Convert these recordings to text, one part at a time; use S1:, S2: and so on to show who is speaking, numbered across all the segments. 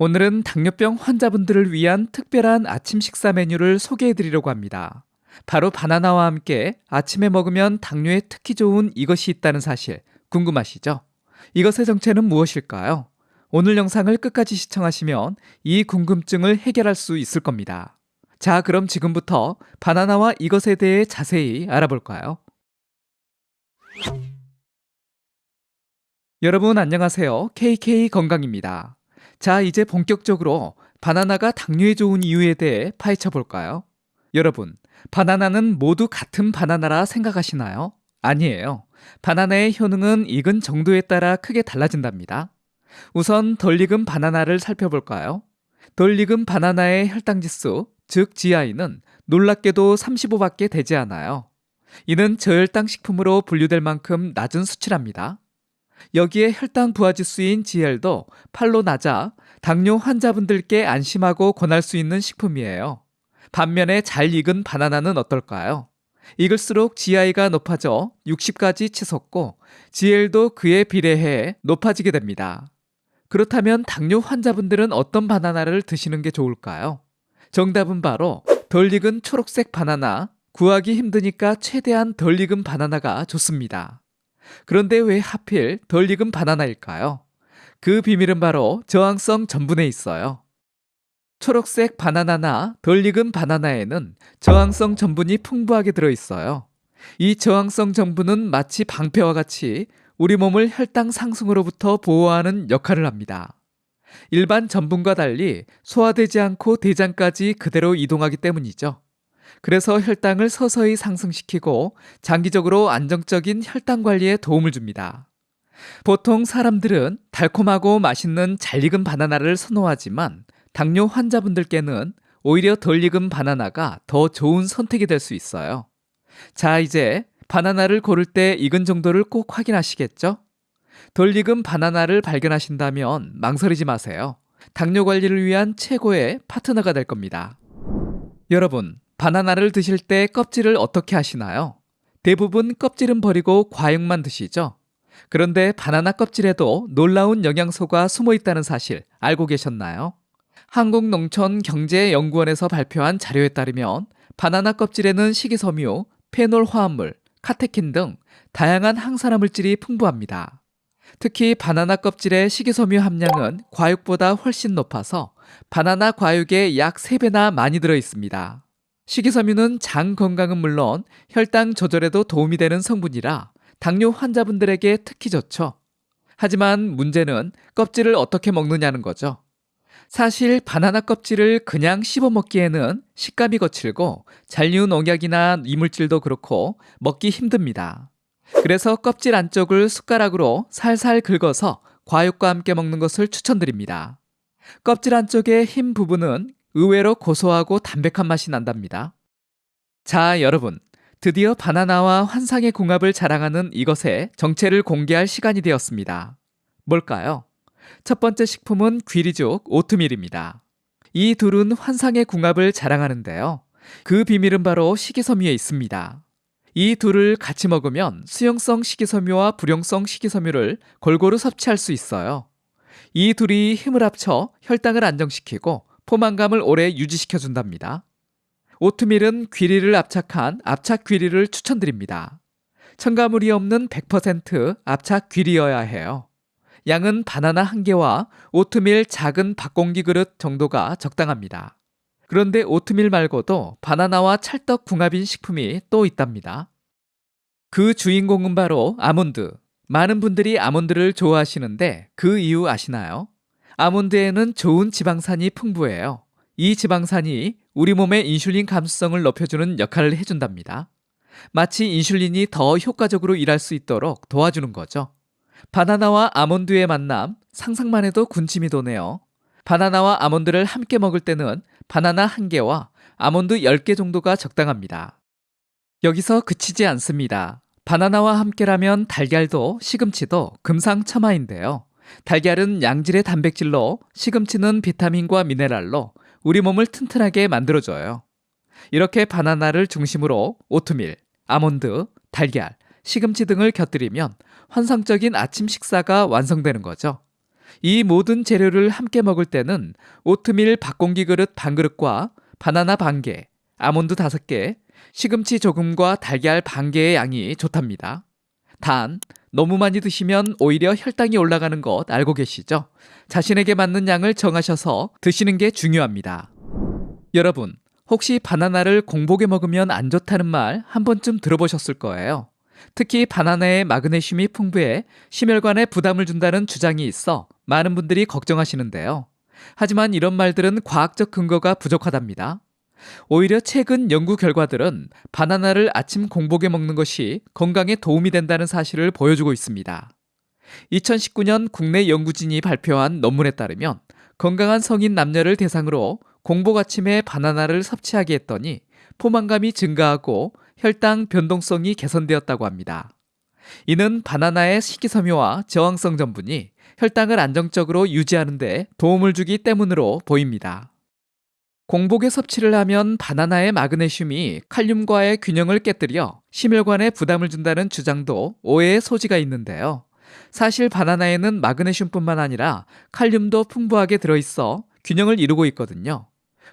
S1: 오늘은 당뇨병 환자분들을 위한 특별한 아침 식사 메뉴를 소개해 드리려고 합니다. 바로 바나나와 함께 아침에 먹으면 당뇨에 특히 좋은 이것이 있다는 사실 궁금하시죠? 이것의 정체는 무엇일까요? 오늘 영상을 끝까지 시청하시면 이 궁금증을 해결할 수 있을 겁니다. 자, 그럼 지금부터 바나나와 이것에 대해 자세히 알아볼까요? 여러분 안녕하세요. KK 건강입니다. 자, 이제 본격적으로 바나나가 당뇨에 좋은 이유에 대해 파헤쳐 볼까요? 여러분, 바나나는 모두 같은 바나나라 생각하시나요? 아니에요. 바나나의 효능은 익은 정도에 따라 크게 달라진답니다. 우선 덜 익은 바나나를 살펴볼까요? 덜 익은 바나나의 혈당지수, 즉 GI는 놀랍게도 35밖에 되지 않아요. 이는 저혈당 식품으로 분류될 만큼 낮은 수치랍니다. 여기에 혈당 부하지수인 GL도 8로 낮아 당뇨 환자분들께 안심하고 권할 수 있는 식품이에요. 반면에 잘 익은 바나나는 어떨까요? 익을수록 GI가 높아져 60까지 치솟고 GL도 그에 비례해 높아지게 됩니다. 그렇다면 당뇨 환자분들은 어떤 바나나를 드시는 게 좋을까요? 정답은 바로 덜 익은 초록색 바나나, 구하기 힘드니까 최대한 덜 익은 바나나가 좋습니다. 그런데 왜 하필 덜 익은 바나나일까요? 그 비밀은 바로 저항성 전분에 있어요. 초록색 바나나나 덜 익은 바나나에는 저항성 전분이 풍부하게 들어있어요. 이 저항성 전분은 마치 방패와 같이 우리 몸을 혈당 상승으로부터 보호하는 역할을 합니다. 일반 전분과 달리 소화되지 않고 대장까지 그대로 이동하기 때문이죠. 그래서 혈당을 서서히 상승시키고 장기적으로 안정적인 혈당 관리에 도움을 줍니다. 보통 사람들은 달콤하고 맛있는 잘 익은 바나나를 선호하지만 당뇨 환자분들께는 오히려 덜 익은 바나나가 더 좋은 선택이 될 수 있어요. 자, 이제 바나나를 고를 때 익은 정도를 꼭 확인하시겠죠? 덜 익은 바나나를 발견하신다면 망설이지 마세요. 당뇨 관리를 위한 최고의 파트너가 될 겁니다. 여러분, 바나나를 드실 때 껍질을 어떻게 하시나요? 대부분 껍질은 버리고 과육만 드시죠? 그런데 바나나 껍질에도 놀라운 영양소가 숨어 있다는 사실 알고 계셨나요? 한국농촌경제연구원에서 발표한 자료에 따르면 바나나 껍질에는 식이섬유, 페놀 화합물, 카테킨 등 다양한 항산화 물질이 풍부합니다. 특히 바나나 껍질의 식이섬유 함량은 과육보다 훨씬 높아서 바나나 과육의 약 3배나 많이 들어 있습니다. 식이섬유는 장 건강은 물론 혈당 조절에도 도움이 되는 성분이라 당뇨 환자분들에게 특히 좋죠. 하지만 문제는 껍질을 어떻게 먹느냐는 거죠. 사실 바나나 껍질을 그냥 씹어 먹기에는 식감이 거칠고 잔류 농약이나 이물질도 그렇고 먹기 힘듭니다. 그래서 껍질 안쪽을 숟가락으로 살살 긁어서 과육과 함께 먹는 것을 추천드립니다. 껍질 안쪽의 흰 부분은 의외로 고소하고 담백한 맛이 난답니다. 자, 여러분, 드디어 바나나와 환상의 궁합을 자랑하는 이것의 정체를 공개할 시간이 되었습니다. 뭘까요? 첫 번째 식품은 귀리죽 오트밀입니다. 이 둘은 환상의 궁합을 자랑하는데요. 그 비밀은 바로 식이섬유에 있습니다. 이 둘을 같이 먹으면 수용성 식이섬유와 불용성 식이섬유를 골고루 섭취할 수 있어요. 이 둘이 힘을 합쳐 혈당을 안정시키고 포만감을 오래 유지시켜준답니다. 오트밀은 귀리를 압착한 압착 귀리를 추천드립니다. 첨가물이 없는 100% 압착 귀리여야 해요. 양은 바나나 1개와 오트밀 작은 밥공기 그릇 정도가 적당합니다. 그런데 오트밀 말고도 바나나와 찰떡 궁합인 식품이 또 있답니다. 그 주인공은 바로 아몬드. 많은 분들이 아몬드를 좋아하시는데 그 이유 아시나요? 아몬드에는 좋은 지방산이 풍부해요. 이 지방산이 우리 몸의 인슐린 감수성을 높여주는 역할을 해준답니다. 마치 인슐린이 더 효과적으로 일할 수 있도록 도와주는 거죠. 바나나와 아몬드의 만남, 상상만 해도 군침이 도네요. 바나나와 아몬드를 함께 먹을 때는 바나나 1개와 아몬드 10개 정도가 적당합니다. 여기서 그치지 않습니다. 바나나와 함께라면 달걀도 시금치도 금상첨화인데요. 달걀은 양질의 단백질로 시금치는 비타민과 미네랄로 우리 몸을 튼튼하게 만들어줘요. 이렇게 바나나를 중심으로 오트밀, 아몬드, 달걀, 시금치 등을 곁들이면 환상적인 아침 식사가 완성되는 거죠. 이 모든 재료를 함께 먹을 때는 오트밀 밥공기 그릇 반 그릇과 바나나 반 개, 아몬드 5개, 시금치 조금과 달걀 반 개의 양이 좋답니다. 단, 너무 많이 드시면 오히려 혈당이 올라가는 것 알고 계시죠? 자신에게 맞는 양을 정하셔서 드시는 게 중요합니다. 여러분, 혹시 바나나를 공복에 먹으면 안 좋다는 말 한 번쯤 들어보셨을 거예요. 특히 바나나에 마그네슘이 풍부해 심혈관에 부담을 준다는 주장이 있어 많은 분들이 걱정하시는데요. 하지만 이런 말들은 과학적 근거가 부족하답니다. 오히려 최근 연구 결과들은 바나나를 아침 공복에 먹는 것이 건강에 도움이 된다는 사실을 보여주고 있습니다. 2019년 국내 연구진이 발표한 논문에 따르면 건강한 성인 남녀를 대상으로 공복 아침에 바나나를 섭취하게 했더니 포만감이 증가하고 혈당 변동성이 개선되었다고 합니다. 이는 바나나의 식이섬유와 저항성 전분이 혈당을 안정적으로 유지하는 데 도움을 주기 때문으로 보입니다. 공복에 섭취를 하면 바나나의 마그네슘이 칼륨과의 균형을 깨뜨려 심혈관에 부담을 준다는 주장도 오해의 소지가 있는데요. 사실 바나나에는 마그네슘뿐만 아니라 칼륨도 풍부하게 들어있어 균형을 이루고 있거든요.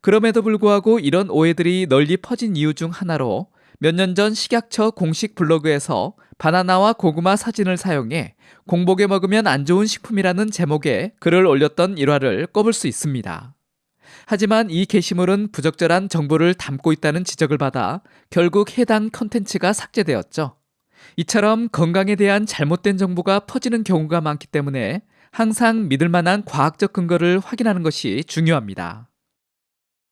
S1: 그럼에도 불구하고 이런 오해들이 널리 퍼진 이유 중 하나로 몇 년 전 식약처 공식 블로그에서 바나나와 고구마 사진을 사용해 공복에 먹으면 안 좋은 식품이라는 제목의 글을 올렸던 일화를 꼽을 수 있습니다. 하지만 이 게시물은 부적절한 정보를 담고 있다는 지적을 받아 결국 해당 컨텐츠가 삭제되었죠. 이처럼 건강에 대한 잘못된 정보가 퍼지는 경우가 많기 때문에 항상 믿을 만한 과학적 근거를 확인하는 것이 중요합니다.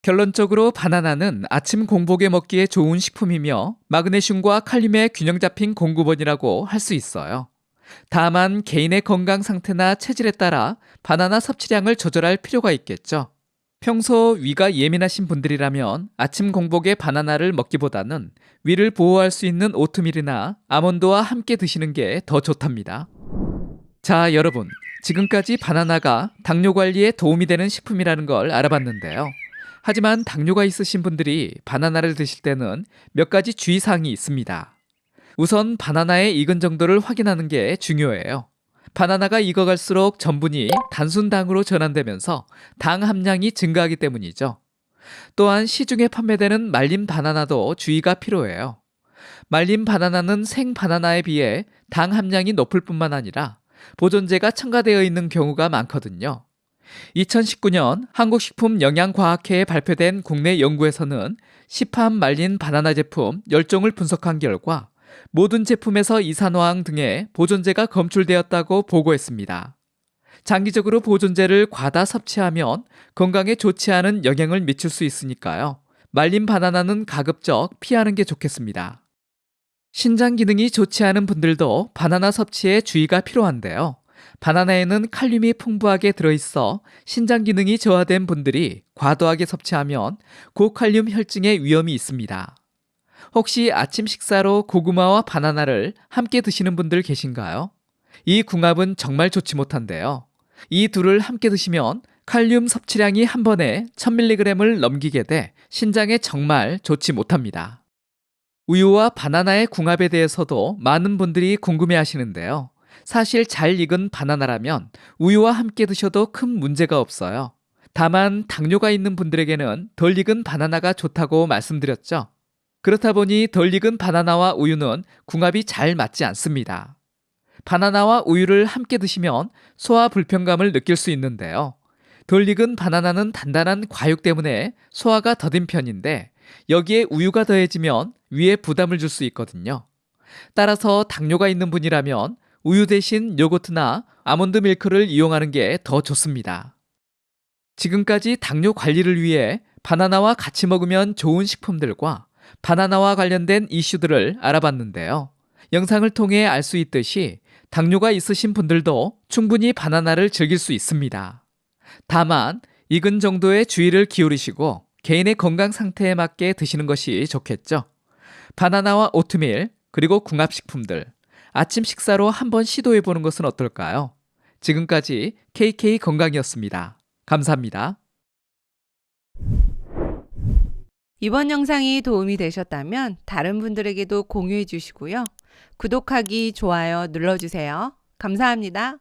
S1: 결론적으로 바나나는 아침 공복에 먹기에 좋은 식품이며 마그네슘과 칼륨의 균형 잡힌 공급원이라고 할 수 있어요. 다만 개인의 건강 상태나 체질에 따라 바나나 섭취량을 조절할 필요가 있겠죠. 평소 위가 예민하신 분들이라면 아침 공복에 바나나를 먹기보다는 위를 보호할 수 있는 오트밀이나 아몬드와 함께 드시는 게 더 좋답니다. 자, 여러분, 지금까지 바나나가 당뇨 관리에 도움이 되는 식품이라는 걸 알아봤는데요. 하지만 당뇨가 있으신 분들이 바나나를 드실 때는 몇 가지 주의사항이 있습니다. 우선 바나나의 익은 정도를 확인하는 게 중요해요. 바나나가 익어갈수록 전분이 단순당으로 전환되면서 당 함량이 증가하기 때문이죠. 또한 시중에 판매되는 말린 바나나도 주의가 필요해요. 말린 바나나는 생 바나나에 비해 당 함량이 높을 뿐만 아니라 보존제가 첨가되어 있는 경우가 많거든요. 2019년 한국식품영양과학회에 발표된 국내 연구에서는 시판 말린 바나나 제품 10종을 분석한 결과 모든 제품에서 이산화황 등의 보존제가 검출되었다고 보고했습니다. 장기적으로 보존제를 과다 섭취하면 건강에 좋지 않은 영향을 미칠 수 있으니까요. 말린 바나나는 가급적 피하는 게 좋겠습니다. 신장 기능이 좋지 않은 분들도 바나나 섭취에 주의가 필요한데요. 바나나에는 칼륨이 풍부하게 들어있어 신장 기능이 저하된 분들이 과도하게 섭취하면 고칼륨 혈증의 위험이 있습니다. 혹시 아침 식사로 고구마와 바나나를 함께 드시는 분들 계신가요? 이 궁합은 정말 좋지 못한데요. 이 둘을 함께 드시면 칼륨 섭취량이 한 번에 1000mg을 넘기게 돼 신장에 정말 좋지 못합니다. 우유와 바나나의 궁합에 대해서도 많은 분들이 궁금해 하시는데요. 사실 잘 익은 바나나라면 우유와 함께 드셔도 큰 문제가 없어요. 다만 당뇨가 있는 분들에게는 덜 익은 바나나가 좋다고 말씀드렸죠. 그렇다 보니 덜 익은 바나나와 우유는 궁합이 잘 맞지 않습니다. 바나나와 우유를 함께 드시면 소화 불편감을 느낄 수 있는데요. 덜 익은 바나나는 단단한 과육 때문에 소화가 더딘 편인데 여기에 우유가 더해지면 위에 부담을 줄 수 있거든요. 따라서 당뇨가 있는 분이라면 우유 대신 요거트나 아몬드 밀크를 이용하는 게 더 좋습니다. 지금까지 당뇨 관리를 위해 바나나와 같이 먹으면 좋은 식품들과 바나나와 관련된 이슈들을 알아봤는데요. 영상을 통해 알 수 있듯이 당뇨가 있으신 분들도 충분히 바나나를 즐길 수 있습니다. 다만 익은 정도의 주의를 기울이시고 개인의 건강 상태에 맞게 드시는 것이 좋겠죠. 바나나와 오트밀 그리고 궁합식품들 아침 식사로 한번 시도해보는 것은 어떨까요? 지금까지 KK 건강이었습니다. 감사합니다.
S2: 이번 영상이 도움이 되셨다면 다른 분들에게도 공유해 주시고요. 구독하기, 좋아요 눌러주세요. 감사합니다.